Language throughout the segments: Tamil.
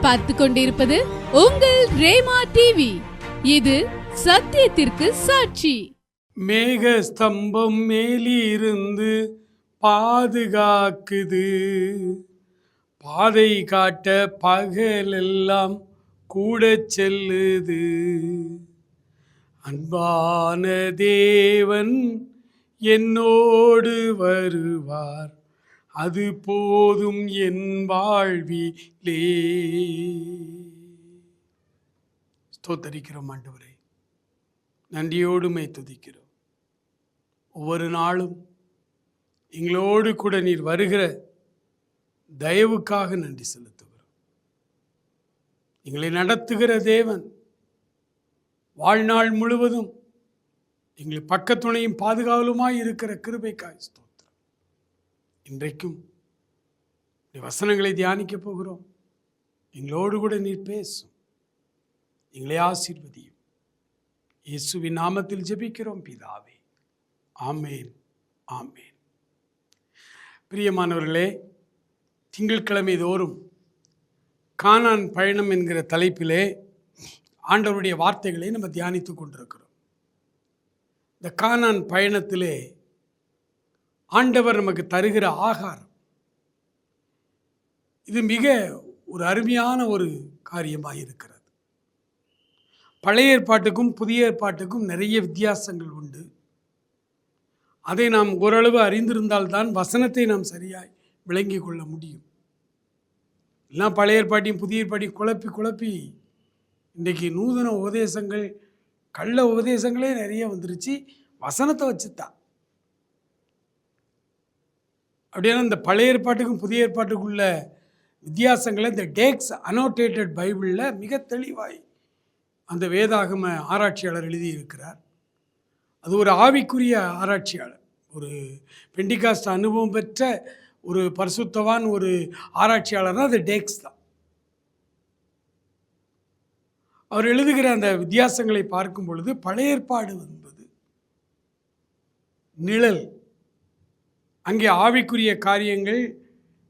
நீங்கள் பார்த்து கொண்டிருப்பது உங்கள் ரேமா டிவி. இது சத்தியத்திற்கு சாட்சி. மேக ஸ்தம்பம் மேலிருந்து பாதுகாக்குது, பாதை காட்ட பகலெல்லாம் கூட செல்லுது. அன்பான தேவன் என்னோடு வருவார், அது போதும் என் வாழ்விலே. ஸ்தோத்தரிக்கிறோம் ஆண்டவரே, நன்றியோடுமை துதிக்கிறோம். ஒவ்வொரு நாளும் எங்களோடு கூட நீர் வருகிற தயவுக்காக நன்றி செலுத்துகிறோம். எங்களை நடத்துகிற தேவன், வாழ்நாள் முழுவதும் எங்களை பக்கத்துணையும் பாதுகாவலுமாய் இருக்கிற கிருபைக்காய் ஸ்தோத்திரம். இன்றைக்கும் வசனங்களை தியானிக்க போகிறோம். எங்களோடு கூட நீர் பேசும், எங்களை ஆசீர்வதியும். இயேசுவின் நாமத்தில் ஜெபிக்கிறோம் பிதாவே, ஆமேன் ஆமேன். பிரியமானவர்களே, திங்கட்கிழமை தோறும் கானான் பயணம் என்கிற தலைப்பிலே ஆண்டவருடைய வார்த்தைகளை நம்ம தியானித்து கொண்டிருக்கிறோம். இந்த கானான் பயணத்திலே ஆண்டவர் நமக்கு தருகிற ஆகாரம், இது மிக ஒரு அருமையான ஒரு காரியமாக இருக்கிறது. பழைய ஏற்பாட்டுக்கும் புதிய ஏற்பாட்டுக்கும் நிறைய வித்தியாசங்கள் உண்டு. அதை நாம் ஓரளவு அறிந்திருந்தால்தான் வசனத்தை நாம் சரியாய் விளங்கி கொள்ள முடியும். எல்லாம் பழைய ஏற்பாட்டையும் புதிய ஏற்பாட்டையும் குழப்பி இன்றைக்கி நூதன உபதேசங்கள், கள்ள உபதேசங்களே நிறைய வந்துருச்சு, வசனத்தை வச்சுத்தான். அப்படின்னா இந்த பழைய ஏற்பாட்டுக்கும் புதிய ஏற்பாட்டுக்குள்ள வித்தியாசங்களை இந்த டேக்ஸ் அனோட்டேட்டட் பைபிளில் மிக தெளிவாய் அந்த வேதாகம ஆராய்ச்சியாளர் எழுதியிருக்கிறார். அது ஒரு ஆவிக்குரிய ஆராய்ச்சியாளர், ஒரு பெண்டிகாஸ்ட் அனுபவம் பெற்ற ஒரு பரிசுத்தவான் ஒரு ஆராய்ச்சியாளர் தான் அது டேக்ஸ் தான். அவர் எழுதுகிற அந்த வித்தியாசங்களை பார்க்கும் பொழுது பழைய ஏற்பாடு என்பது நிழல், அங்கே ஆவிக்குரிய காரியங்கள்,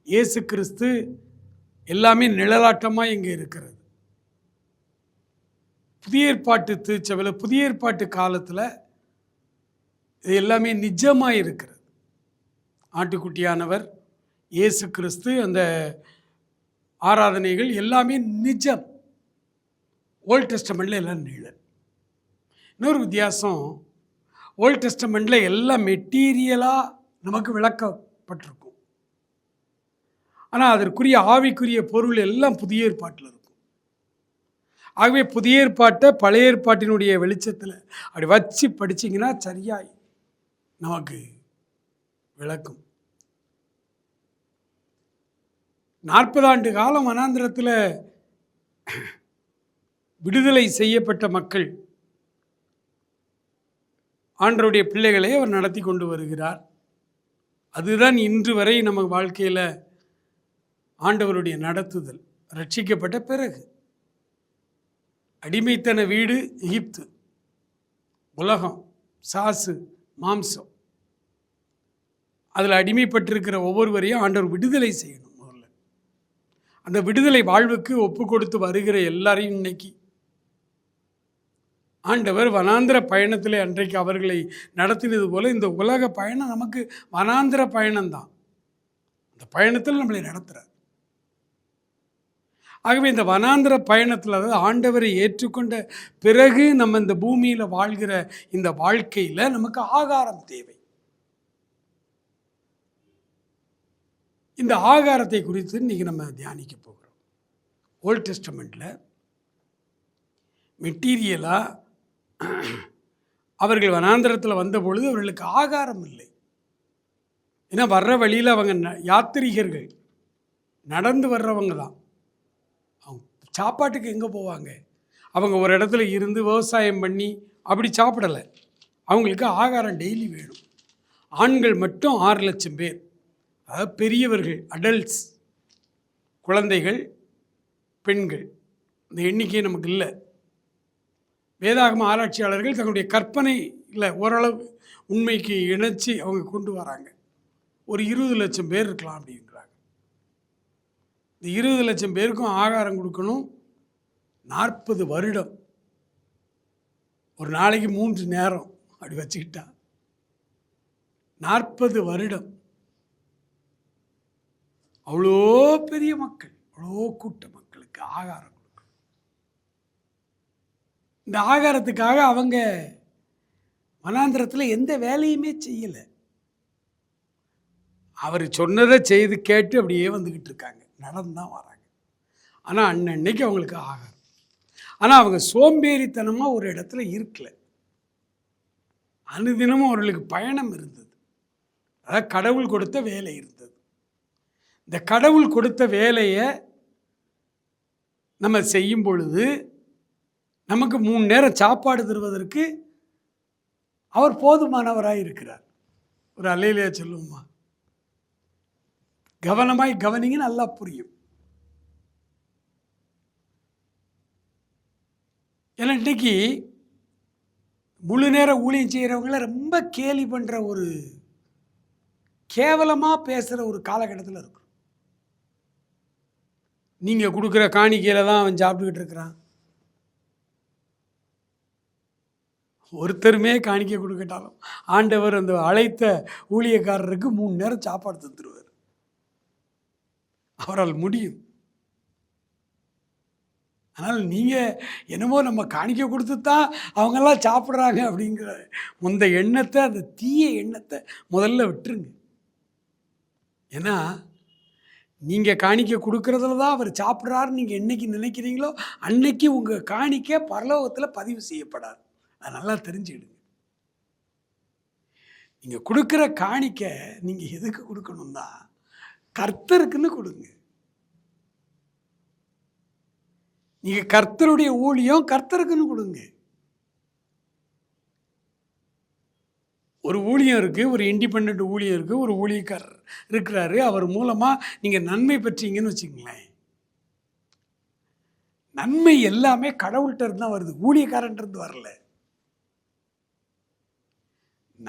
இயேசு கிறிஸ்து எல்லாமே நிழலாட்டமாக இங்கே இருக்கிறது. புதிய ஏற்பாட்டு திருச்சபையில் புதிய ஏற்பாட்டு காலத்தில் இது எல்லாமே நிஜமாக இருக்கிறது. ஆட்டுக்குட்டியானவர், இயேசு கிறிஸ்து, அந்த ஆராதனைகள் எல்லாமே நிஜம். ஓல்ட் டெஸ்டமெண்ட்டில் எல்லாம் நிழல். இன்னொரு வித்தியாசம், ஓல்ட் டெஸ்டமெண்ட்டில் எல்லாம் மெட்டீரியலாக நமக்கு விளக்கப்பட்டிருக்கும், ஆனால் அதற்குரிய ஆவிக்குரிய பொருள் எல்லாம் புதிய ஏற்பாட்டில் இருக்கும். ஆகவே புதிய ஏற்பாட்டை பழைய ஏற்பாட்டினுடைய வெளிச்சத்தில் அப்படி வச்சு படிச்சிங்கன்னா சரியாய் நமக்கு விளக்கும். 40 ஆண்டு காலம் வனாந்திரத்தில் விடுதலை செய்யப்பட்ட மக்கள், ஆண்டவருடைய பிள்ளைகளை அவர் நடத்தி கொண்டு வருகிறார். அதுதான் இன்று வரை நம்ம வாழ்க்கையில் ஆண்டவருடைய நடத்துதல். ரட்சிக்கப்பட்ட பிறகு அடிமைத்தன வீடு எகிப்து, உலகம், சாசு, மாம்சம், அதில் அடிமைப்பட்டிருக்கிற ஒவ்வொருவரையும் ஆண்டவர் விடுதலை செய்யணும். முதல்ல அந்த விடுதலை வாழ்வுக்கு ஒப்பு கொடுத்து வருகிற எல்லாரையும் இன்னைக்கு ஆண்டவர் வனாந்திர பயணத்தில் அன்றைக்கு அவர்களை நடத்தினது போல இந்த உலக பயணம் நமக்கு வனாந்திர பயணம்தான். இந்த பயணத்தில் நம்மளை நடத்துகிறார். ஆகவே இந்த வனாந்திர பயணத்தில், அதாவது ஆண்டவரை ஏற்றுக்கொண்ட பிறகு நம்ம இந்த பூமியில் வாழ்கிற இந்த வாழ்க்கையில் நமக்கு ஆகாரம் தேவை. இந்த ஆகாரத்தை குறித்து இன்றைக்கி நம்ம தியானிக்க போகிறோம். ஓல்ட் டெஸ்டமெண்ட்டில் மெட்டீரியலாக அவர்கள் வனாந்திரத்தில் வந்த பொழுது அவர்களுக்கு ஆகாரம் இல்லை. ஏன்னா வர்ற வழியில் அவங்க யாத்திரிகர்கள், நடந்து வர்றவங்க தான். அவங்க சாப்பாட்டுக்கு எங்கே போவாங்க? அவங்க ஒரு இடத்துல இருந்து விவசாயம் பண்ணி அப்படி சாப்பிடலை. அவங்களுக்கு ஆகாரம் டெய்லி வேணும். ஆண்கள் மட்டும் 6 லட்சம் பேர், அதாவது பெரியவர்கள், அடல்ட்ஸ், குழந்தைகள், பெண்கள், இந்த எண்ணிக்கை நமக்கு இல்லை. வேதாகம ஆராய்ச்சியாளர்கள் தங்களுடைய கற்பனை இல்லை ஓரளவு உண்மைக்கு இணைச்சி அவங்க கொண்டு வராங்க. ஒரு 20 லட்சம் பேர் இருக்கலாம் அப்படின்றாங்க. இந்த 20 லட்சம் பேருக்கும் ஆகாரம் கொடுக்கணும். 40 வருடம், ஒரு நாளைக்கு 3 நேரம் அப்படி வச்சுக்கிட்டா 40 வருடம். அவ்வளோ பெரிய மக்கள், அவ்வளோ கூட்ட மக்களுக்கு ஆகாரம் கொடுக்கணும். இந்த ஆகாரத்துக்காக அவங்க வனாந்திரத்தில் எந்த வேலையுமே செய்யலை. அவர் சொன்னதை செய்து கேட்டு அப்படியே வந்துக்கிட்டு இருக்காங்க, நடந்துதான் வராங்க. ஆனால் அன்னன்னைக்கு அவங்களுக்கு ஆகாரம். ஆனால் அவங்க சோம்பேறித்தனமாக ஒரு இடத்துல இருக்கல. அனுதினமும் அவர்களுக்கு பயணம் இருந்தது. அதாவது கடவுள் கொடுத்த வேலை இருந்தது. இந்த கடவுள் கொடுத்த வேலையை நம்ம செய்யும் பொழுது நமக்கு 3 நேரம் சாப்பாடு தருவதற்கு அவர் போதுமானவராக இருக்கிறார். ஒரு அல்லேலூயா சொல்லுவோமா? கவனமாய் கவனிங்க, நல்லா புரியும். ஏன்னா இன்னைக்கு முழு நேர ஊழியம் செய்கிறவங்கள ரொம்ப கேலி பண்ணுற, ஒரு கேவலமாக பேசுகிற ஒரு காலகட்டத்தில் இருக்கும். நீங்கள் கொடுக்குற காணிக்கையில் தான் அவன் சாப்பிட்டுக்கிட்டு இருக்கிறான். ஒருத்தருமே காணிக்கை கொடுக்கட்டாலும் ஆண்டவர் அந்த அழைத்த ஊழியக்காரருக்கு 3 நேரம் சாப்பாடு தந்துடுவார். அவரால் முடியும். ஆனால் நீங்கள் என்னமோ நம்ம காணிக்கை கொடுத்து தான் அவங்கெல்லாம் சாப்பிட்றாங்க அப்படிங்கிற அந்த எண்ணத்தை, அந்த தீய எண்ணத்தை முதல்ல விட்டுருங்க. ஏன்னா நீங்கள் காணிக்கை கொடுக்கறதுல தான் அவர் சாப்பிட்றாருன்னு நீங்கள் என்னைக்கு நினைக்கிறீங்களோ அன்னைக்கு உங்கள் காணிக்கை பரலோகத்தில் பதிவு செய்யப்படாது. அது நல்லா தெரிஞ்சுக்கிடுங்க. நீங்கள் கொடுக்குற காணிக்கை நீங்கள் எதுக்கு கொடுக்கணும்னா கர்த்தருக்குன்னு கொடுங்க. நீங்கள் கர்த்தருடைய ஊழியம் கர்த்தருக்குன்னு கொடுங்க. ஒரு ஊழியம் இருக்குது, ஒரு இண்டிபெண்ட் ஊழியம் இருக்குது, ஒரு ஊழியக்காரர் இருக்கிறாரு. அவர் மூலமாக நீங்கள் நன்மை பெற்றீங்கன்னு வச்சுங்களேன். நன்மை எல்லாமே கடவுள்கிட்ட இருந்து தான் வருது, ஊழியக்காரன்ட்டு இருந்து வரல.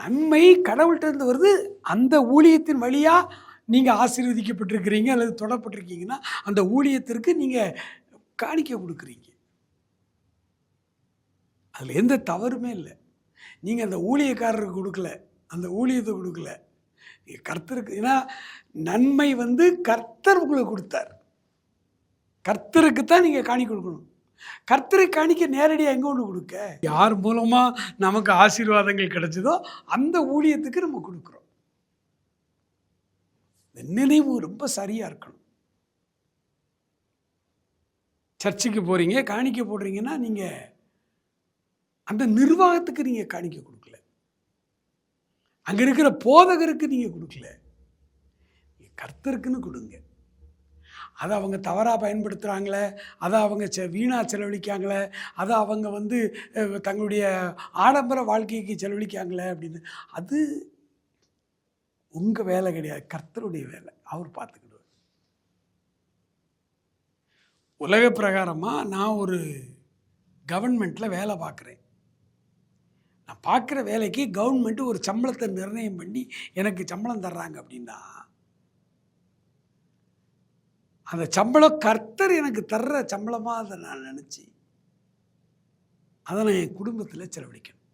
நன்மை கடவுள்கிட்ட இருந்து வருது. அந்த ஊழியத்தின் வழியாக நீங்கள் ஆசீர்வதிக்கப்பட்டிருக்கிறீங்க அல்லது தொடப்பட்டிருக்கீங்கன்னா அந்த ஊழியத்திற்கு நீங்கள் காணிக்கை கொடுக்குறீங்க. அதில் எந்த தவறுமே இல்லை. நீங்கள் அந்த ஊழியக்காரருக்கு கொடுக்கல, அந்த ஊழியத்தை கொடுக்கல, நீங்கள் கர்த்தருக்கு. ஏன்னா நன்மை கர்த்தர் உங்களுக்கு கொடுத்தார். கர்த்தருக்கு தான் நீங்கள் காணிக்கை கொடுக்கணும். கர்த்தருக்கு காணிக்க நேரடியாக எங்கே ஒன்று கொடுக்க? யார் மூலமாக நமக்கு ஆசீர்வாதங்கள் கிடைச்சதோ அந்த ஊழியத்துக்கு நம்ம கொடுக்குறோம். இந்த நினைவு ரொம்ப சரியாக இருக்கணும். சர்ச்சுக்கு போகிறீங்க, காணிக்கை போடுறீங்கன்னா நீங்கள் அந்த நிர்வாகத்துக்கு நீங்கள் காணிக்கை கொடுக்கல, அங்கே இருக்கிற போதகருக்கு நீங்கள் கொடுக்கல, கர்த்தருக்குன்னு கொடுங்க. அதை அவங்க தவறாக பயன்படுத்துகிறாங்களே, அதை அவங்க வீணாக செலவழிக்காங்களே, அதை அவங்க தங்களுடைய ஆடம்பர வாழ்க்கைக்கு செலவழிக்காங்களே அப்படின்னு, அது உங்கள் வேலை கிடையாது, கர்த்தருடைய வேலை. அவர் பார்த்துக்கிடுவார். உலக பிரகாரமாக நான் ஒரு கவர்மெண்ட்டில் வேலை பார்க்குறேன். நான் பார்க்குற வேலைக்கு கவர்மெண்ட்டு ஒரு சம்பளத்தை நிர்ணயம் பண்ணி எனக்கு சம்பளம் தர்றாங்க அப்படின்னா அந்த சம்பளம் கர்த்தர் எனக்கு தர்ற சம்பளமாக அதை நான் நினச்சி அதை நான் என் குடும்பத்தில் செலவழிக்கணும்.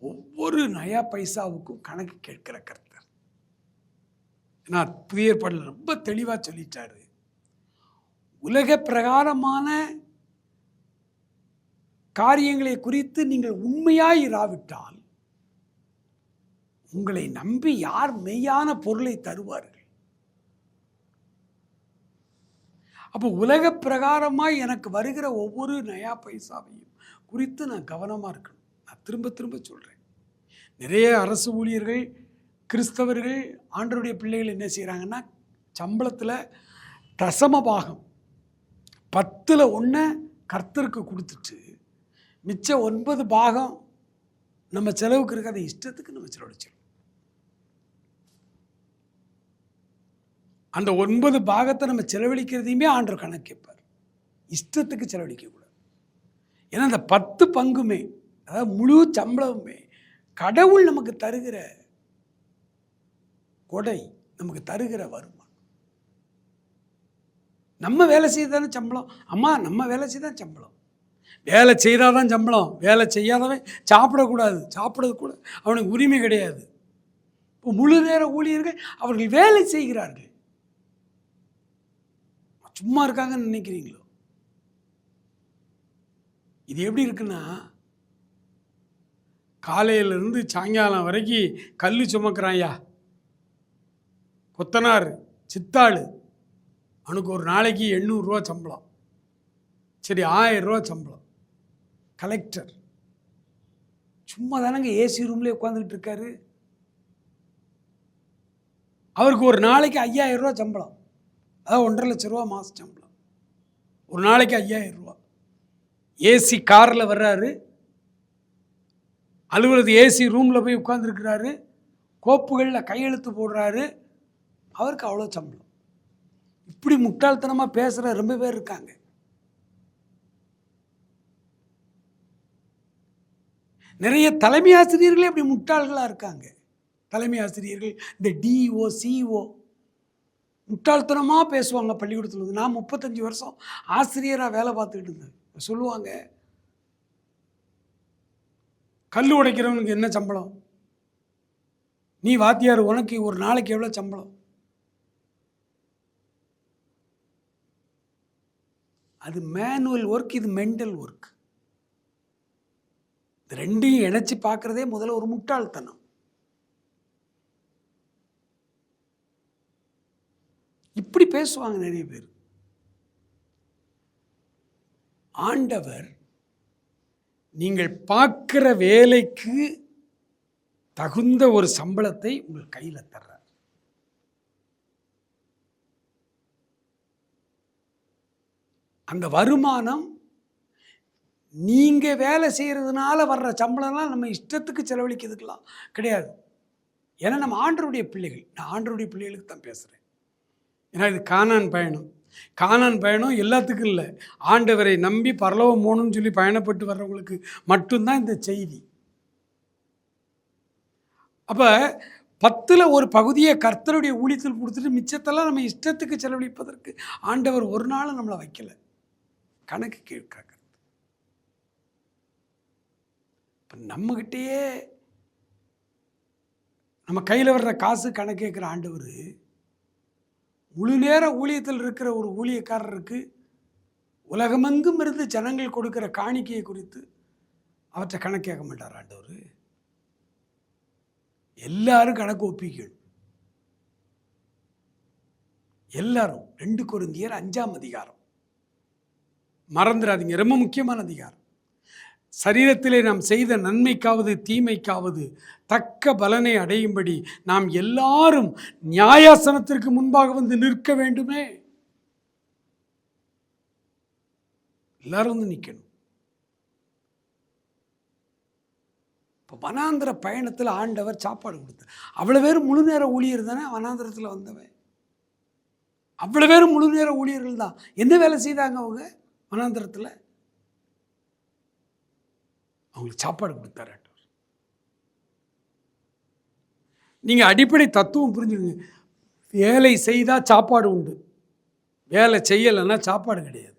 ஒவ்வொரு நயா பைசாவுக்கும் கணக்கு கேட்கிற கர்த்தர். நான் புதிய ஏற்பாட்டில் ரொம்ப தெளிவாக சொல்லிட்டாரு. உலக பிரகாரமான காரியங்களை குறித்து நீங்கள் உண்மையாய் இராவிட்டால் உங்களை நம்பி யார் மெய்யான பொருளை தருவார்கள்? அப்போ உலக பிரகாரமாய் எனக்கு வருகிற ஒவ்வொரு நயா பைசாவையும் குறித்து நான் கவனமாக இருக்கணும். நான் திரும்ப திரும்ப சொல்கிறேன். நிறைய அரசு ஊழியர்கள், கிறிஸ்தவர்கள், ஆண்டவருடைய பிள்ளைகள் என்ன செய்கிறாங்கன்னா, சம்பளத்தில் தசம பாகம் 10ல் 1 கர்த்தருக்கு கொடுத்துட்டு மிச்சம் 9 பாகம் நம்ம செலவுக்கு இருக்க, அதை இஷ்டத்துக்கு நம்ம செலவழிச்சிடும். அந்த 9 பாகத்தை நம்ம செலவழிக்கிறதையுமே ஆண்டவர் கணக்கு கேட்பார். இஷ்டத்துக்கு செலவழிக்கக்கூடாது. ஏன்னா அந்த 10 பங்குமே, அதாவது முழு சம்பளமுமே கடவுள் நமக்கு தருகிற கொடை, நமக்கு தருகிற வருமானம். நம்ம வேலை செய்ய தானே சம்பளம். அம்மா நம்ம வேலை செய்ய தான் சம்பளம். வேலை செய்தால் தான் சம்பளம். வேலை செய்யாதவன் சாப்பிடக்கூடாது. சாப்பிட்றது கூட அவனுக்கு உரிமை கிடையாது. இப்போ முழு நேர ஊழியர்கள் அவர்கள் வேலை செய்கிறார்கள். சும்மா இருக்காங்கன்னு நினைக்கிறீங்களோ? இது எப்படி இருக்குன்னா, காலையிலேருந்து சாயங்காலம் வரைக்கும் கல் சுமக்கிறான்யா, கொத்தனார், சித்தாள், அவனுக்கு ஒரு நாளைக்கு 800 ரூபா சம்பளம். சரி, 1000 ரூபா சம்பளம். கலெக்டர் சும்மா தானங்க ஏசி ரூம்லேயே உட்காந்துக்கிட்டு இருக்காரு. அவருக்கு ஒரு நாளைக்கு 5000 ரூபா சம்பளம். அதாவது 1.5 லட்ச ரூபா மாத சம்பளம். ஒரு நாளைக்கு 5000 ரூபா. ஏசி காரில் வர்றாரு, அலுவலக ஏசி ரூமில் போய் உட்காந்துருக்கிறாரு, கோப்புகளில் கையெழுத்து போடுறாரு, அவருக்கு அவ்வளோ சம்பளம். இப்படி முட்டாள்தனமாக பேசுகிற ரொம்ப பேர் இருக்காங்க. நிறைய தலைமை ஆசிரியர்களே அப்படி முட்டாள்களாக இருக்காங்க. தலைமை ஆசிரியர்கள், இந்த டிஓ சிஓ முட்டாள்தனமாக பேசுவாங்க. பள்ளிக்கூடத்தில் வந்து நான் 35 வருஷம் ஆசிரியராக வேலை பார்த்துக்கிட்டு இருந்தேன். சொல்லுவாங்க, கல் உடைக்கிறவனுக்கு என்ன சம்பளம், நீ வாத்தியார், உனக்கு ஒரு நாளைக்கு எவ்வளோ சம்பளம்? அது மேனுவல் ஒர்க், இது மெண்டல் ஒர்க். இது ரெண்டையும் இணைச்சி பார்க்குறதே முதல்ல ஒரு முட்டாள்தனம். இப்படி பேசுவாங்க நிறைய பேர். ஆண்டவர் நீங்கள் பார்க்குற வேலைக்கு தகுந்த ஒரு சம்பளத்தை உங்கள் கையில் தர்றார். அந்த வருமானம் நீங்கள் வேலை செய்கிறதுனால வர்ற சம்பளம்லாம் நம்ம இஷ்டத்துக்கு செலவழிக்கிறதுக்கெல்லாம் கிடையாது. ஏன்னா நம்ம ஆண்டவருடைய பிள்ளைகள். நான் ஆண்டவருடைய பிள்ளைகளுக்கு தான் பேசுகிறேன். ஏன்னா இது கானான் பயணம். கானான் பயணம் எல்லாத்துக்கும் இல்லை. ஆண்டவரை நம்பி பரலோகம் போகணும்னு சொல்லி பயணப்பட்டு வர்றவங்களுக்கு மட்டும்தான் இந்த செய்தி. அப்போ 10ல் ஒரு பகுதியை கர்த்தருடைய ஊழியத்தில் கொடுத்துட்டு மிச்சத்தெல்லாம் நம்ம இஷ்டத்துக்கு செலவழிப்பதற்கு ஆண்டவர் ஒரு நாளும் நம்மளை வைக்கலை. கணக்கு கேட்க இப்போ நம்மகிட்டயே நம்ம கையில் வர்ற காசு கணக்கு கேட்குற ஆண்டவர் முழு நேர ஊழியத்தில் இருக்கிற ஒரு ஊழியக்காரருக்கு உலகமெங்கும் இருந்து ஜனங்கள் கொடுக்கிற காணிக்கையை குறித்து அவற்றை கணக்கு கேட்க மாட்டார் ஆண்டவர். எல்லாரும் கணக்கு ஒப்பிக்கணும். எல்லாரும். 2 கொரிந்தியர் 5ஆம் அதிகாரம் மறந்துடாதீங்க, ரொம்ப முக்கியமான அதிகாரம். சரீரத்திலே நாம் செய்த நன்மைக்காவது தீமைக்காவது தக்க பலனை அடையும்படி நாம் எல்லாரும் நியாயாசனத்திற்கு முன்பாக வந்து நிற்க வேண்டுமே. எல்லாரும் வந்து நிற்கணும். இப்போ வனாந்திர பயணத்தில் ஆண்டவர் சாப்பாடு கொடுத்தார். அவ்வளோ பேர் முழு நேர ஊழியர் தானே வனாந்திரத்தில் வந்தவன். அவ்வளோ பேர் முழு நேர ஊழியர்கள் தான். என்ன வேலை செய்தாங்க அவங்க வனாந்திரத்தில்? அவங்களுக்கு சாப்பாடு கொடுத்தாரு. நீங்கள் அடிப்படை தத்துவம் புரிஞ்சுக்கங்க. வேலை செய்தால் சாப்பாடு உண்டு, வேலை செய்யலைன்னா சாப்பாடு கிடையாது.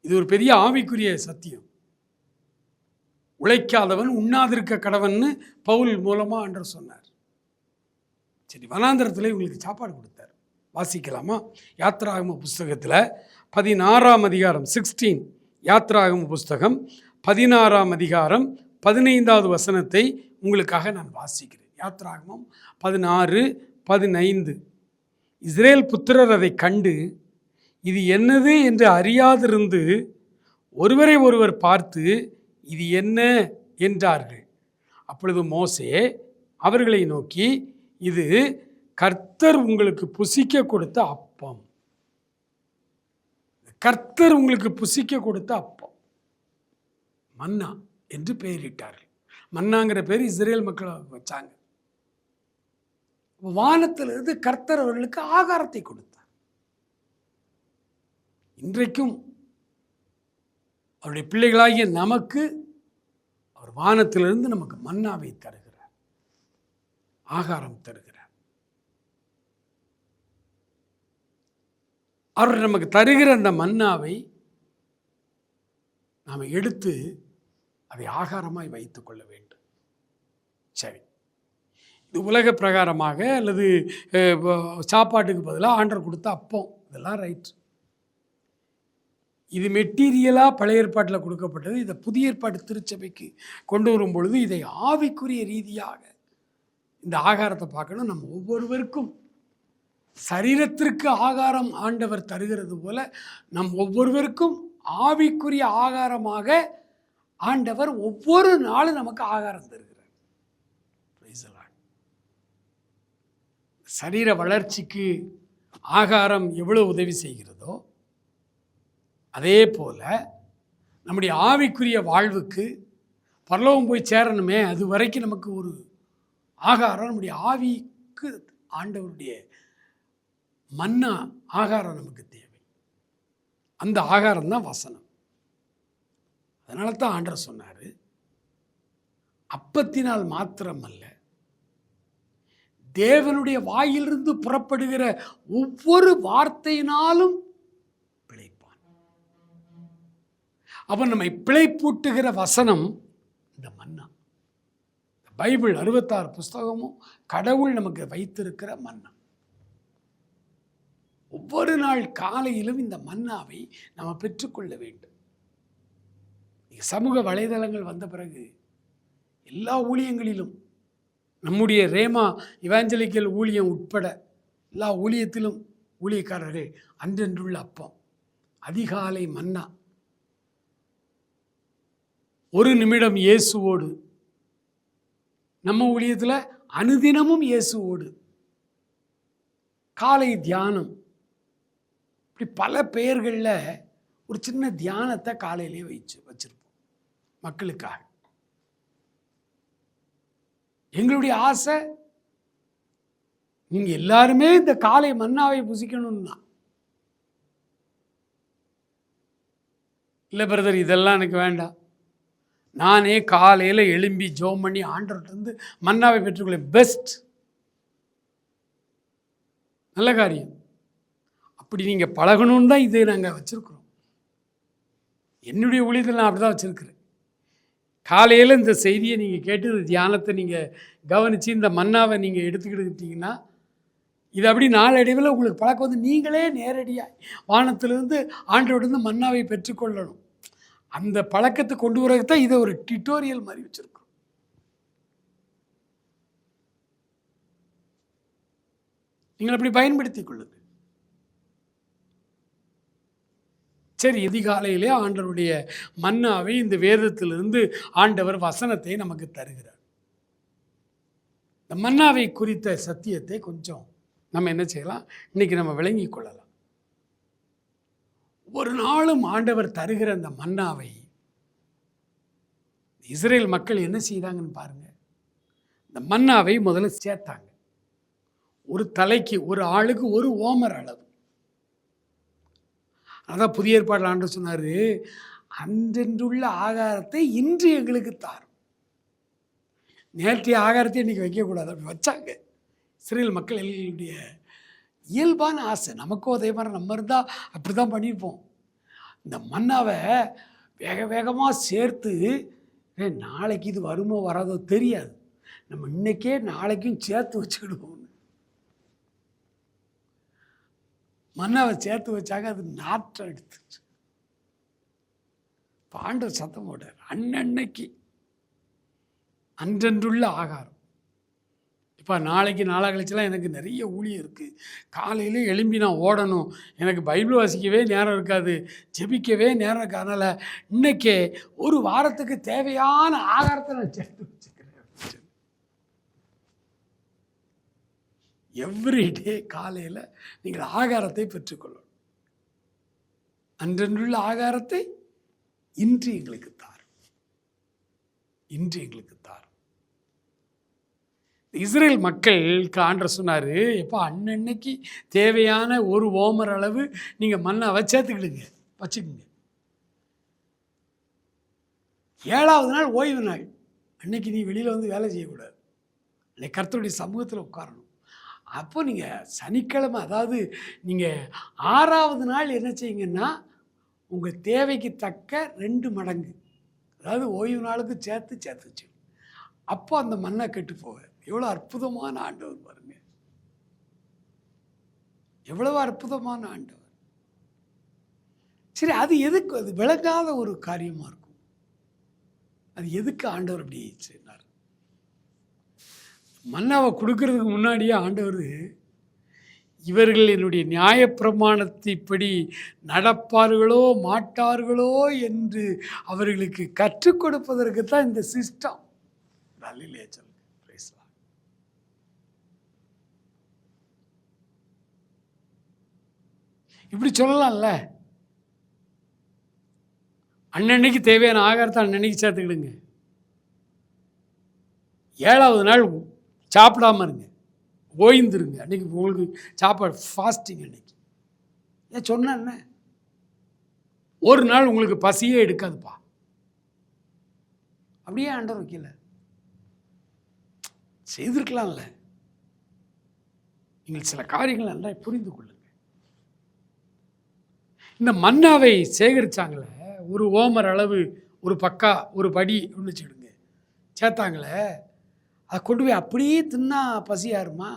இது ஒரு பெரிய ஆவிக்குரிய சத்தியம். உழைக்காதவன் உண்ணாதிருக்க கடவன்னு பவுல் மூலமாக ஆண்டவர் சொன்னார். சரி, வனாந்திரத்தில் இவங்களுக்கு சாப்பாடு கொடுத்தார். வாசிக்கலாமா? யாத்திராகம புஸ்தகத்தில் 16ஆம் அதிகாரம் 16, யாத்திராகம புஸ்தகம் 16ஆம் அதிகாரம் 15வது வசனத்தை உங்களுக்காக நான் வாசிக்கிறேன். யாத்திராகமம் 16:15. இஸ்ரேல் புத்திரர் அதை கண்டு இது என்னது என்று அறியாதிருந்து ஒருவரை ஒருவர் பார்த்து இது என்ன என்றார்கள். அப்பொழுது மோசே அவர்களை நோக்கி, இது கர்த்தர் உங்களுக்கு புசிக்க கொடுத்த அப்பம். கர்த்தர் உங்களுக்கு புசிக்க கொடுத்த அப்பம், மன்னா என்று பெயரிட்டார்கள். மன்னாங்கிற பேர் இஸ்ரேல் மக்களை வச்சாங்க. வானத்திலிருந்து கர்த்தர் அவர்களுக்கு ஆகாரத்தை கொடுத்தார். இன்றைக்கும் அவருடைய பிள்ளைகளாகிய நமக்கு அவர் வானத்திலிருந்து நமக்கு மன்னாவை தருகிறார், ஆகாரம் தருகிறார். அவர் நமக்கு தருகிற அந்த மன்னாவை நாம் எடுத்து அதை ஆகாரமாய் வைத்து கொள்ள வேண்டும். சரி, இது உலக பிரகாரமாக அல்லது சாப்பாட்டுக்கு பதிலாக ஆண்டவர் கொடுத்த அப்பம், இதெல்லாம் ரைட். இது மெட்டீரியலாக பழைய ஏற்பாட்டில் கொடுக்கப்பட்டது. இதை புதிய ஏற்பாட்டு திருச்சபைக்கு கொண்டு வரும் பொழுது இதை ஆவிக்குரிய ரீதியாக இந்த ஆகாரத்தை பார்க்கணும். நம்ம ஒவ்வொருவருக்கும் சரீரத்திற்கு ஆகாரம் ஆண்டவர் தருகிறது போல நம் ஒவ்வொருவருக்கும் ஆவிக்குரிய ஆகாரமாக ஆண்டவர் ஒவ்வொரு நாளும் நமக்கு ஆகாரம் தருகிறார். சரீர வளர்ச்சிக்கு ஆகாரம் எவ்வளோ உதவி செய்கிறதோ அதே போல் நம்முடைய ஆவிக்குரிய வாழ்வுக்கு பரலோகம் போய் சேரணுமே, அது வரைக்கும் நமக்கு ஒரு ஆகாரம், நம்முடைய ஆவிக்கு ஆண்டவருடைய மன்னா ஆகாரம் நமக்கு தேவை. அந்த ஆகாரம் தான் வசனம். அதனால தான் ஆண்டவர் சொன்னார், அப்பத்தினால் மாத்திரமல்ல, தேவனுடைய வாயிலிருந்து புறப்படுகிற ஒவ்வொரு வார்த்தையினாலும் பிழைப்பான். அவன் நம்மை பிழைப்பூட்டுகிற வசனம் இந்த மன்னா. பைபிள் 66 புஸ்தகமும் கடவுள் நமக்கு வைத்திருக்கிற மன்னா. ஒவ்வொரு நாள் காலையிலும் இந்த மன்னாவை நம்ம பெற்றுக்கொள்ள வேண்டும். சமூக வலைதளங்கள் வந்த பிறகு எல்லா ஊழியங்களிலும், நம்முடைய ரேமா இவாஞ்சலிக்கல் ஊழியம் உட்பட எல்லா ஊழியத்திலும் ஊழியக்காரர்கள் அன்றென்றுள்ள அப்பம், அதிகாலை மன்னா, ஒரு நிமிடம் இயேசுவோடு, நம்ம ஊழியத்தில் அனுதினமும் இயேசுவோடு, காலை தியானம், இப்படி பல பெயர்களில் ஒரு சின்ன தியானத்தை காலையிலே வச்சிருப்போம் மக்களுக்காக. எங்களுடைய ஆசை நீங்கள் எல்லாருமே இந்த காலை மன்னாவை புசிக்கணும் தான். இல்லை பிரதர், இதெல்லாம் எனக்கு வேண்டாம், நானே காலையில் எழும்பி ஜோம் பண்ணி ஆண்டவர்கிட்ட மன்னாவை பெற்றுக்கொள்ள பெஸ்ட், நல்ல காரியம். அப்படி நீங்கள் பழகணுன்னு தான் இதை நாங்கள் வச்சுருக்குறோம். என்னுடைய ஊழியத்தில் நான் அப்படி தான் வச்சுருக்கிறேன். காலையில் இந்த செய்தியை நீங்கள் கேட்டு இந்த தியானத்தை நீங்கள் கவனித்து இந்த மன்னாவை நீங்கள் எடுத்துக்கிட்டீங்கன்னா இது அப்படி நாளடைவில் உங்களுக்கு பழக்கம் வந்து நீங்களே நேரடியாக வானத்திலிருந்து ஆண்டவரிடந்து மன்னாவை பெற்றுக்கொள்ளணும். அந்த பழக்கத்தை கொண்டு வரதுக்கு தான் இதை ஒரு டியூட்டோரியல் மாதிரி வச்சுருக்கோம். நீங்கள் அப்படி பயன்படுத்தி கொள்ளுங்கள். சரி, அதிகாலையிலே ஆண்டவருடைய மன்னாவை இந்த வேதத்திலிருந்து ஆண்டவர் வசனத்தை நமக்கு தருகிறார். இந்த மன்னாவை குறித்த சத்தியத்தை கொஞ்சம் நம்ம என்ன செய்யலாம், இன்னைக்கு நம்ம விளங்கி கொள்ளலாம். ஒரு நாளும் ஆண்டவர் தருகிற அந்த மன்னாவை இஸ்ரேல் மக்கள் என்ன செய்தாங்கன்னு பாருங்க. இந்த மன்னாவை முதல்ல சேர்த்தாங்க. ஒரு தலைக்கு, ஒரு ஆளுக்கு ஒரு ஓமர் அளவு. அதான் புதிய ஏற்பாட்டில் ஆண்டவர் சொன்னார், அன்றென்றுள்ள ஆகாரத்தை இன்று எங்களுக்கு தாரும். நேற்றைய ஆகாரத்தை இன்றைக்கி வைக்கக்கூடாது, அப்படி வச்சாங்க. இஸ்ரேல் மக்கள் எங்களுடைய இயல்பான ஆசை, நமக்கும் அதே மாதிரி நம்ம இருந்தால் அப்படி தான் பண்ணியிருப்போம். இந்த மன்னாவை வேக வேகமாக சேர்த்து, நாளைக்கு இது வருமோ வராதோ தெரியாது, நம்ம இன்றைக்கே நாளைக்கும் சேர்த்து வச்சுக்கிடுவோம். மன்னாவை சேர்த்து வச்சாங்க, அது நாற்றம் எடுத்துச்சு. ஆண்டவர் சத்தம் போட்டார், அன்னன்னைக்கு அன்றென்றுள்ள ஆகாரம். இப்போ நாளைக்கு நாளா கழிச்சுலாம் எனக்கு நிறைய ஊழியம் இருக்குது, காலையில் எழும்பி நான் ஓடணும், எனக்கு பைபிள் வாசிக்கவே நேரம் இருக்காது, ஜெபிக்கவே நேரம் இருக்கு, அதனால் இன்றைக்கே ஒரு வாரத்துக்கு தேவையான ஆகாரத்தை நான் சேர்த்து வச்சுக்கிறேன். எவ்ரிடே காலையில் நீங்கள் ஆகாரத்தை பெற்றுக்கொள்ளணும். அன்றென்றுள்ள ஆகாரத்தை இன்று எங்களுக்கு தார், இன்று எங்களுக்கு தார். இஸ்ரேல் மக்களுக்கு ஆண்டவர் சொன்னார், எப்போ அன்னன்னைக்கு தேவையான ஒரு ஓமர் அளவு நீங்கள் மன்னாவை சேர்த்துக்கிடுங்க, வச்சுக்கோங்க. 7வது நாள் ஓய்வு நாள், அன்னைக்கு நீ வெளியில் வந்து வேலை செய்யக்கூடாது, அன்னைக்கு கர்த்தருடைய சமூகத்தில் உட்காரணும். அப்போ நீங்கள் சனிக்கிழமை, அதாவது நீங்கள் 6வது நாள் என்ன செய்யுங்கன்னா, உங்கள் தேவைக்கு தக்க 2 மடங்கு, அதாவது ஓய்வு நாளுக்கு சேர்த்து வச்சு, அப்போ அந்த மண்ணை கெட்டு போவார். எவ்வளோ அற்புதமான ஆண்டவர் பாருங்க, எவ்வளவு அற்புதமான ஆண்டவர். சரி, அது எதுக்கு? அது விளங்காத ஒரு காரியமாக இருக்கும். அது எதுக்கு ஆண்டவர் அப்படி செய்தார்? மன்னாவை கொடுக்கறதுக்கு முன்னாடியே ஆண்டவர், இவர்கள் என்னுடைய நியாயப்பிரமாணத்தைப்படி நடப்பார்களோ மாட்டார்களோ என்று அவர்களுக்கு கற்றுக் கொடுப்பதற்கு தான் இந்த சிஸ்டம். இப்படி சொல்லலாம்ல, அன்னன்னைக்கு தேவையான ஆகாரத்தை அன்னன்னைக்கு சேர்த்துக்கிடுங்க. 7வது நாள் சாப்பிடாம இருங்க, ஓய்ந்துருங்க. அன்னைக்கு உங்களுக்கு சாப்பாடு ஃபாஸ்டிங். அன்னைக்கு ஏன் சொன்ன என்ன, ஒரு நாள் உங்களுக்கு பசியே எடுக்காதுப்பா. அப்படியே ஆண்டவர் வைக்கல, செய்திருக்கலாம்ல. நீங்கள் சில காரியங்கள் நல்லா புரிந்து கொள்ளுங்க. இந்த மன்னாவை சேகரிச்சாங்களே, ஒரு ஓமர் அளவு, ஒரு பக்கா, ஒரு படி வச்சுக்கிடுங்க, சேர்த்தாங்களே, அதை கொண்டு போய் அப்படியே தின்னா பசியாருமா?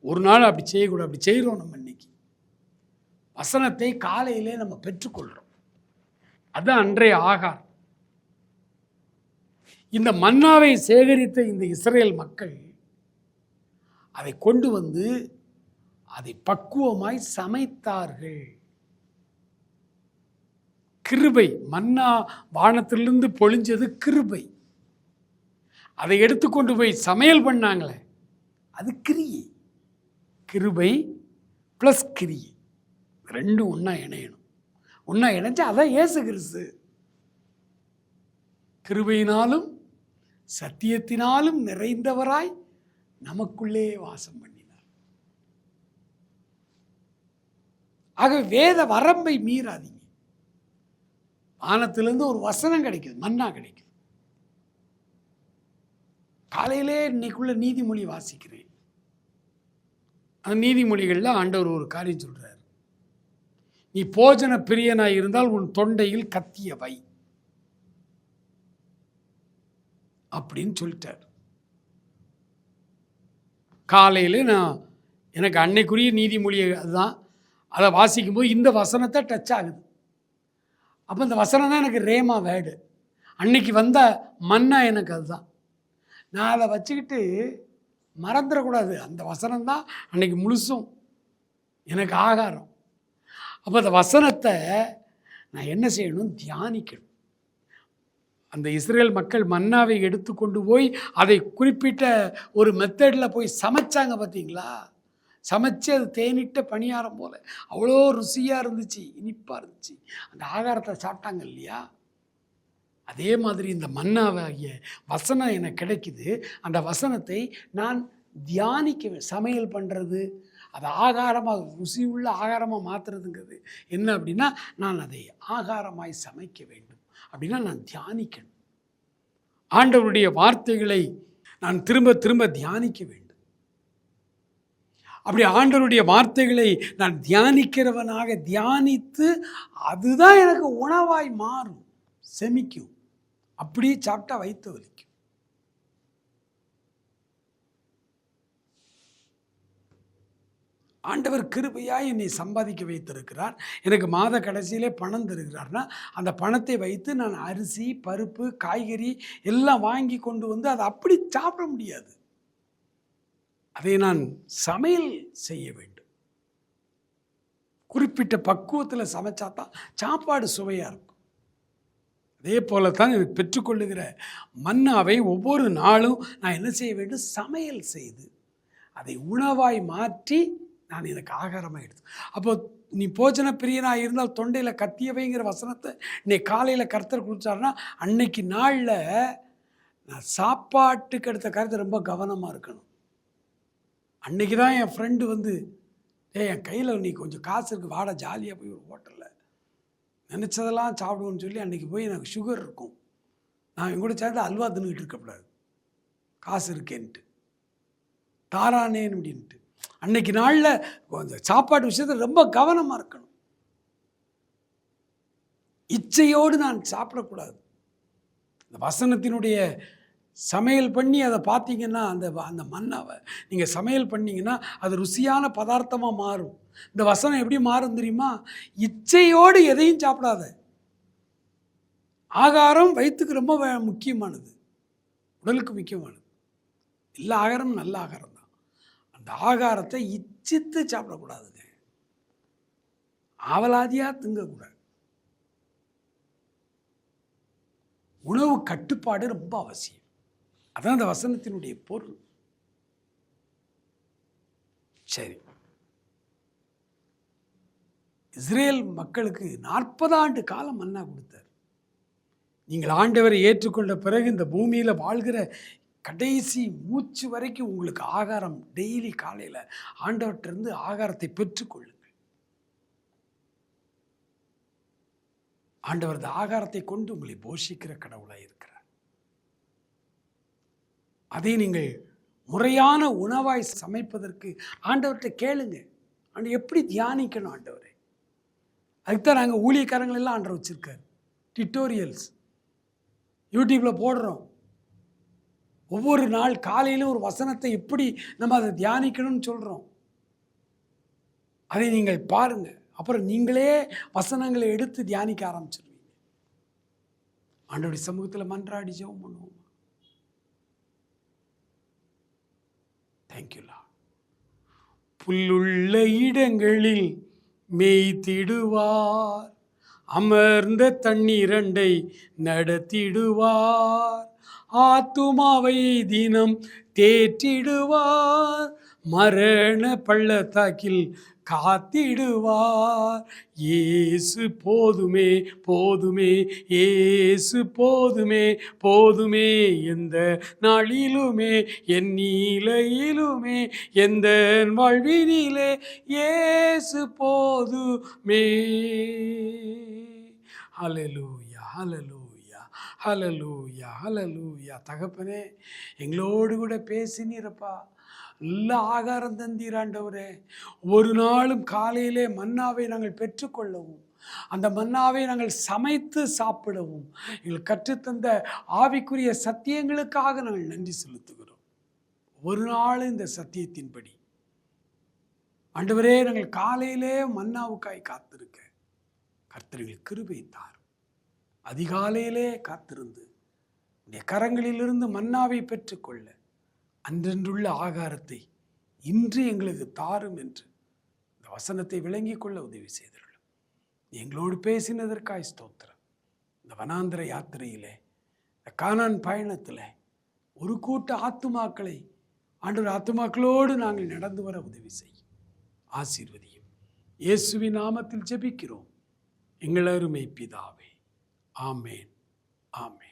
ஒரு நாள் அப்படி செய்யக்கூடாது. அப்படி செய்கிறோம். நம்ம இன்னைக்கு வசனத்தை காலையிலே நம்ம பெற்றுக்கொள்கிறோம். அதுதான் அன்றைய ஆகாரம். இந்த மன்னாவை சேகரித்த இந்த இஸ்ரேல் மக்கள் அதை கொண்டு வந்து அதை பக்குவமாய் சமைத்தார்கள். கிருபை, மன்னா வானத்திலிருந்து பொழிஞ்சது கிருபை. அதை எடுத்துக்கொண்டு போய் சமையல் பண்ணாங்களே, அது கிரியை. கிருபை ப்ளஸ் கிரியை ரெண்டும் ஒன்றா இணையணும். ஒன்றா இணைஞ்சா அதான் இயேசு கிறிஸ்து. கிருபையினாலும் சத்தியத்தினாலும் நிறைந்தவராய் நமக்குள்ளே வாசம் பண்ணினார். ஆக வேத வரம்பை மீறாதீங்க. வானத்திலிருந்து ஒரு வசனம் கிடைக்குது, மன்னா கிடைக்குது. காலையிலே இன்னைக்குள்ள நீதிமொழி வாசிக்கிறேன். அந்த நீதிமொழிகளில் ஆண்டவர் ஒரு காரியம் சொல்றார். நீ போஜன பிரியனாய் இருந்தால் உன் தொண்டையில் கத்திய வை அப்படின்னு சொல்லிட்டார். காலையில் எனக்கு அன்னைக்குரிய நீதிமொழி அதுதான். அதை வாசிக்கும்போது இந்த வசனத்தை டச் ஆகுது. அப்போ இந்த வசனம் தான் எனக்கு ரேமா வேர்டு. அன்னைக்கு வந்த மன்னா எனக்கு அதுதான். நான் அதை வச்சுக்கிட்டு மறந்துடக்கூடாது. அந்த வசனம் தான் அன்னைக்கு முழுசும் எனக்கு ஆகாரம். அப்போ அந்த வசனத்தை நான் என்ன செய்யணும்? தியானிக்கணும். அந்த இஸ்ரேல் மக்கள் மன்னாவை எடுத்துக்கொண்டு போய் அதை குறிப்பிட்ட ஒரு மெத்தடில் போய் சமைச்சாங்க பார்த்தீங்களா? சமைச்சு அது தேனிட்ட பணியாரம் போல் அவ்வளோ ருசியாக இருந்துச்சு, இனிப்பாக இருந்துச்சு. அந்த ஆகாரத்தை சாப்பிட்டாங்க இல்லையா? அதே மாதிரி இந்த மன்னாவாகிய வசனம் எனக்கு கிடைக்குது. அந்த வசனத்தை நான் தியானிக்க, சமையல் பண்ணுறது, அதை ஆகாரமாக, ருசி உள்ள ஆகாரமாக மாற்றுறதுங்கிறது என்ன அப்படின்னா, நான் அதை ஆகாரமாய் சமைக்க வேண்டும் அப்படின்னா நான் தியானிக்கணும். ஆண்டவருடைய வார்த்தைகளை நான் திரும்ப திரும்ப தியானிக்க வேண்டும். அப்படி ஆண்டவருடைய வார்த்தைகளை நான் தியானிக்கிறவனாக தியானித்து அதுதான் எனக்கு உணவாய் மாறும், செமிக்கும். அப்படியே சாப்பிட்டா வயிற்று வலிக்கும். ஆண்டவர் கிருபையாய் என்னை சம்பாதிக்க வைத்திருக்கிறார். எனக்கு மாத கடைசியிலே பணம் தருகிறார்னா அந்த பணத்தை வைத்து நான் அரிசி, பருப்பு, காய்கறி எல்லாம் வாங்கி கொண்டு வந்து அதை அப்படி சாப்பிட முடியாது. அதை நான் சமையல் செய்ய வேண்டும். குறிப்பிட்ட பக்குவத்தில் சமைச்சா தான் சாப்பாடு சுவையாக இருக்கும். அதே போல தான் எனக்கு பெற்றுக்கொள்ளுகிற மன்னாவை ஒவ்வொரு நாளும் நான் என்ன செய்ய வேண்டும்? சமையல் செய்து அதை உணவாய் மாற்றி நான் எனக்கு ஆகாரமாக எடுத்து. அப்போ நீ போஜன பிரியனாக இருந்தால் தொண்டையில் கத்தியவைங்கிற வசனத்தை நீ காலையில் கர்த்தர் கொடுத்தாருன்னா அன்னைக்கு நாளில் நான் சாப்பாட்டுக்கு எடுத்த கருத்தை ரொம்ப கவனமாக இருக்கணும். அன்றைக்கி தான் என் ஃப்ரெண்டு வந்து, என் கையில் நீ கொஞ்சம் காசு இருக்குது, வாடா ஜாலியாக போய் ஒரு ஹோட்டலில் நினச்சதெல்லாம் சாப்பிடுவோன்னு சொல்லி அன்றைக்கி போய் எனக்கு சுகர் இருக்கும், நான் என் கூட சேர்ந்து அல்வா தின்னுக்கிட்டு இருக்கக்கூடாது, காசு இருக்கேன்ட்டு. தாரானேன் அப்படின்ட்டு. அன்னைக்கு நாளில் அந்த சாப்பாடு விஷயத்தில் ரொம்ப கவனமாக இருக்கணும். இச்சையோடு நான் சாப்பிடக்கூடாது. இந்த வசனத்தினுடைய சமையல் பண்ணி அதை பார்த்தீங்கன்னா, அந்த மன்னாவை நீங்கள் சமையல் பண்ணிங்கன்னா அது ருசியான பதார்த்தமாக மாறும். இந்த வசனம் எப்படி மாறும் தெரியுமா? இச்சையோடு எதையும் சாப்பிடாத. ஆகாரம் வயிற்றுக்கு ரொம்ப முக்கியமானது, உடலுக்கு முக்கியமானது. எல்லா ஆகாரமும் நல்ல ஆகாரம் தான். அந்த ஆகாரத்தை இச்சித்து சாப்பிடக்கூடாதுங்க. ஆவலாதியாக திங்கக்கூடாது. உணவு கட்டுப்பாடு ரொம்ப அவசியம். அதான் அந்த வசனத்தினுடைய பொருள். சரி, இஸ்ரேல் மக்களுக்கு 40 ஆண்டு காலம் மன்னா கொடுத்தார். நீங்கள் ஆண்டவரை ஏற்றுக்கொண்ட பிறகு இந்த பூமியில் வாழ்கிற கடைசி மூச்சு வரைக்கும் உங்களுக்கு ஆகாரம் டெய்லி காலையில் ஆண்டவர்கிட்டருந்து ஆகாரத்தை பெற்றுக்கொள்ளுங்கள். ஆண்டவர் இந்த ஆகாரத்தை கொண்டு உங்களை போஷிக்கிற கடவுளாக இருக்கிறார். அதை நீங்கள் முறையான உணவாய் சமைப்பதற்கு ஆண்டவர்கிட்ட கேளுங்க. ஆண்டு எப்படி தியானிக்கணும் ஆண்டவரை. அதுக்குதான் நாங்கள் ஊழியக்காரங்கள் எல்லாம் ஆண்டவர் வச்சுருக்காரு. டியூட்டோரியல்ஸ் யூடியூப்பில் போடுறோம். ஒவ்வொரு நாள் காலையிலும் ஒரு வசனத்தை எப்படி நம்ம அதை தியானிக்கணும்னு சொல்கிறோம். அதை நீங்கள் பாருங்கள். அப்புறம் நீங்களே வசனங்களை எடுத்து தியானிக்க ஆரம்பிச்சிருவீங்க. ஆண்டவருடைய சமூகத்தில் மன்றாடி ஜெபம் பண்ணுவோம். தேங்க்யூலா. புல்லுள்ள இடங்களில் மேய்த்திடுவார், அமர்ந்த தண்ணீரண்டை நடத்திடுவார், ஆத்துமாவை தினம் தேற்றிடுவார், மரண பள்ளத்தாக்கில் காத்திடுவார். இயேசு போதுமே போதுமே, இயேசு போதுமே போதுமே, எந்த நாளிலுமே என் நிலையிலுமே எந்த வாழ்வினிலே இயேசு போதுமே. ஹல்லேலூயா ஹல்லேலூயா ஹல்லேலூயா ஹல்லேலூயா. தகப்பனே, எங்களோடு கூட பேசினீரப்பா. நல்ல ஆகாரம் தந்தீராண்டவரே. ஒரு நாளும் காலையிலே மன்னாவை நாங்கள் பெற்றுக்கொள்ளவும், அந்த மன்னாவை நாங்கள் சமைத்து சாப்பிடவும் எங்களுக்கு கற்றுத்தந்த ஆவிக்குரிய சத்தியங்களுக்காக நாங்கள் நன்றி செலுத்துகிறோம். ஒரு நாள் இந்த சத்தியத்தின்படி ஆண்டவரே நாங்கள் காலையிலே மன்னாவுக்காய் காத்திருக்க கர்த்தர்கள் கிருபை தாரும். அதிகாலையிலே காத்திருந்து உடைய கரங்களிலிருந்து மன்னாவை பெற்றுக்கொள்ள அன்றன்றுள்ள ஆகாரத்தை இன்று எங்களுக்கு தாரும் என்று இந்த வசனத்தை விளங்கிக் கொள்ள உதவி செய்தீர்கள். எங்களோடு பேசினதற்காய் ஸ்தோத்திரம். இந்த வனாந்திர யாத்திரையிலே, இந்த கானான் பயணத்தில் ஒரு கூட்ட ஆத்துமாக்களை ஆண்டவர் ஆத்துமாக்களோடு நாங்கள் நடந்து வர உதவி செய்யும். ஆசீர்வதியும். இயேசுவின் நாமத்தில் ஜெபிக்கிறோம் எங்கள் அருமை பிதாவே. ஆமேன் ஆமேன்.